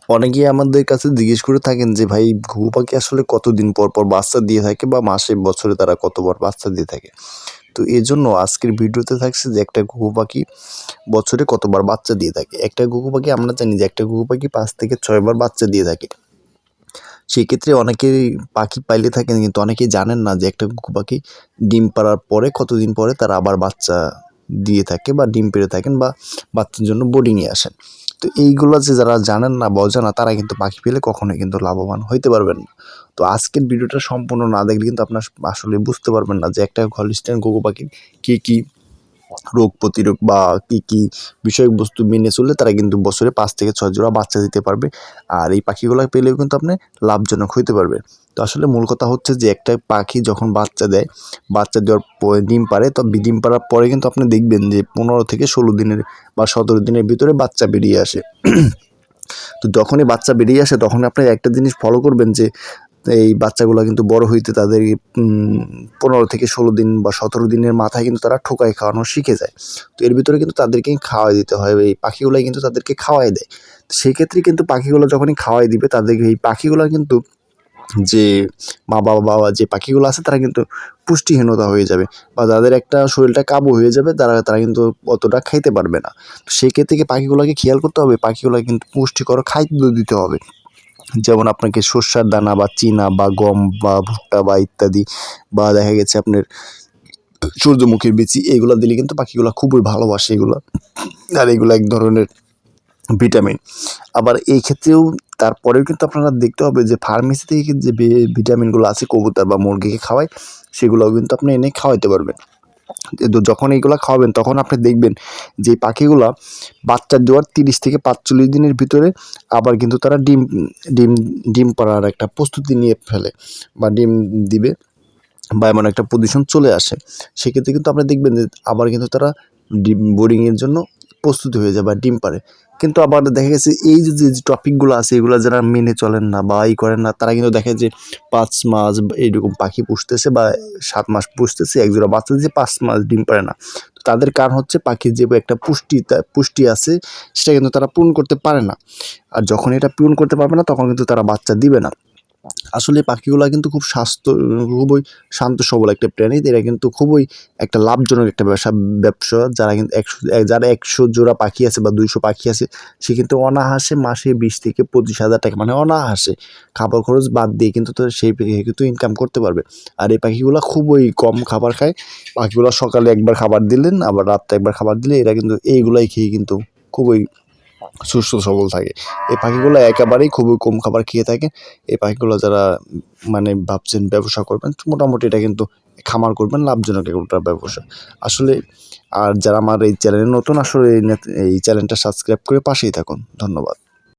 অনেকেই আমাদের কাছে জিজ্ঞেস করে থাকেন যে ভাই ঘুঘু পাখি আসলে কতদিন পর পর বাচ্চা দিয়ে থাকে বা মাসে বছরে তারা কতবার বাচ্চা দিয়ে থাকে। তো এজন্য আজকের ভিডিওতে থাকছে যে একটা ঘুঘু পাখি বছরে কতবার বাচ্চা দিয়ে থাকে। একটা ঘুঘু পাখি আমরা জানি যে একটা ঘুঘু পাখি 5 থেকে 6 বার বাচ্চা দিয়ে থাকে। সেক্ষেত্রে অনেকেই পাখি পাইলে থাকেন কিন্তু অনেকেই জানেন না যে একটা ঘুঘু পাখি ডিম পাড়ার পরে কতদিন পরে তারা আবার বাচ্চা দিয়ে থাকে বা ডিম পেড়ে থাকেন বা বাচ্চার জন্য বোর্ডিংয়ে আসেন। তো এইগুলো যে যারা জানেন না বা অজানা তারা কিন্তু পাখি পেলে কখনোই কিন্তু লাভবান হইতে পারবেন না। তো আজকের ভিডিওটা সম্পূর্ণ না দেখলে কিন্তু আপনার আসলে বুঝতে পারবেন না যে একটা হলস্টাইন ঘুঘু পাখির কী রোগ প্রতিরোধ বা কী বিষয়বস্তু মেনে চললে তারা কিন্তু বছরে 5 থেকে 6 জোড়া বাচ্চা দিতে পারবে। আর এই পাখিগুলো পেলেও কিন্তু আপনি লাভজনক হইতে পারবে। তো আসলে মূল কথা হচ্ছে যে একটা পাখি যখন বাচ্চা দেয়, বাচ্চা দেওয়ার পরে ডিম পাড়ে, তো ডিম পাড়ার পরে কিন্তু আপনি দেখবেন যে 15 থেকে 16 দিনের বা 17 দিনের ভিতরে বাচ্চা বেরিয়ে আসে। তো যখনই বাচ্চা বেরিয়ে আসে তখন আপনি একটা জিনিস ফলো করবেন যে এই বাচ্চাগুলো কিন্তু বড় হইতে তাদের 15 থেকে 16 দিন বা 17 দিনের মাথায় কিন্তু তারা ঠোকাই খাওয়ানো শিখে যায়। তো এর ভিতরে কিন্তু তাদেরকে খাওয়াই দিতে হয়। এই পাখিগুলাই কিন্তু তাদেরকে খাওয়াই দেয়। সেক্ষেত্রে কিন্তু পাখিগুলো যখনই খাওয়াই দিবে তাদেরকে এই পাখিগুলা কিন্তু যে মা-বাবা যে পাখিগুলো আছে তারা কিন্তু পুষ্টিহীনতা হয়ে যাবে বা যাদের একটা শরীরটা কাবু হয়ে যাবে তারা কিন্তু অতটা খাইতে পারবে না। তো সেক্ষেত্রে পাখিগুলোকে খেয়াল করতে হবে, পাখিগুলোকে কিন্তু পুষ্টিকর খাদ্য দিতে হবে। যেমন আপনাকে সর্ষার দানা বা চিনা বা গম বা ভুট্টা বা ইত্যাদি বা দেখা গেছে আপনার সূর্যমুখীর বিচি এগুলো দিলে কিন্তু পাখিগুলো খুবই ভালোবাসে এগুলো। আর এগুলো এক ধরনের ভিটামিন। আবার এই ক্ষেত্রেও তারপরেও কিন্তু আপনারা দেখতে হবে যে ফার্মেসি থেকে যে ভিটামিনগুলো আছে কবুতর বা মুরগিকে খাওয়ায় সেগুলোও কিন্তু আপনি এনে খাওয়াইতে পারবেন। কিন্তু যখন এইগুলা খাওয়াবেন তখন আপনি দেখবেন যে পাখিগুলা বাচ্চা দেওয়ার 30 থেকে 45 দিনের ভিতরে আবার কিন্তু তারা ডিম ডিম পাড়ার একটা প্রস্তুতি নিয়ে ফেলে বা ডিম দিবে বা এমন একটা পজিশন চলে আসে। সেক্ষেত্রে কিন্তু আপনি দেখবেন যে আবার কিন্তু তারা ডিম বোর্ডিংয়ের জন্য প্রস্তুতি হয়ে যায় বা ডিম পাড়ে। কিন্তু আবার দেখা গেছে এই যে টপিকগুলো আছে এগুলো যারা মেনে চলেন না বা করেন না তারা কিন্তু দেখে যে 5 মাস এইরকম পাখি পুষতেছে বা 7 মাস পুষতেছে, এক জোড়া বাচ্চা দিচ্ছে, 5 মাস ডিম পাড়ে না। তো তাদের কারণ হচ্ছে পাখির যে একটা পুষ্টি আছে সেটা কিন্তু তারা পূরণ করতে পারে না। আর যখন এটা পূরণ করতে পারবে না তখন কিন্তু তারা বাচ্চা দিবে না। আসলে পাখিগুলা কিন্তু খুবই শান্ত সবল একটা প্রাণী। এরা কিন্তু খুবই একটা লাভজনক একটা ব্যবসা। যারা 100 জোড়া পাখি আছে বা 200 পাখি আছে সে কিন্তু অনায়াসে মাসে 20 থেকে 25,000 টাকা মানে অনায়াসে খাবার খরচ বাদ দিয়ে কিন্তু সেই কিন্তু ইনকাম করতে পারবে। আর এই পাখিগুলা খুবই কম খাবার খায়। পাখিগুলা সকালে একবার খাবার দিলেন আবার রাত্রে একবার খাবার দিলে এরা কিন্তু এইগুলাই খেয়ে কিন্তু খুবই সুস্থ সবল থাকে। এই পাখিগুলো একেবারেই খুবই কম খাবার খেয়ে থাকে। এই পাখিগুলো যারা মানে ভাবছেন ব্যবসা করবেন মোটামুটি এটা কিন্তু খামার করবেন লাভজনক একটা ব্যবসা। আসলে আর যারা আমার এই চ্যানেলে নতুন আসলে এই চ্যানেলটা সাবস্ক্রাইব করে পাশেই থাকুন। ধন্যবাদ।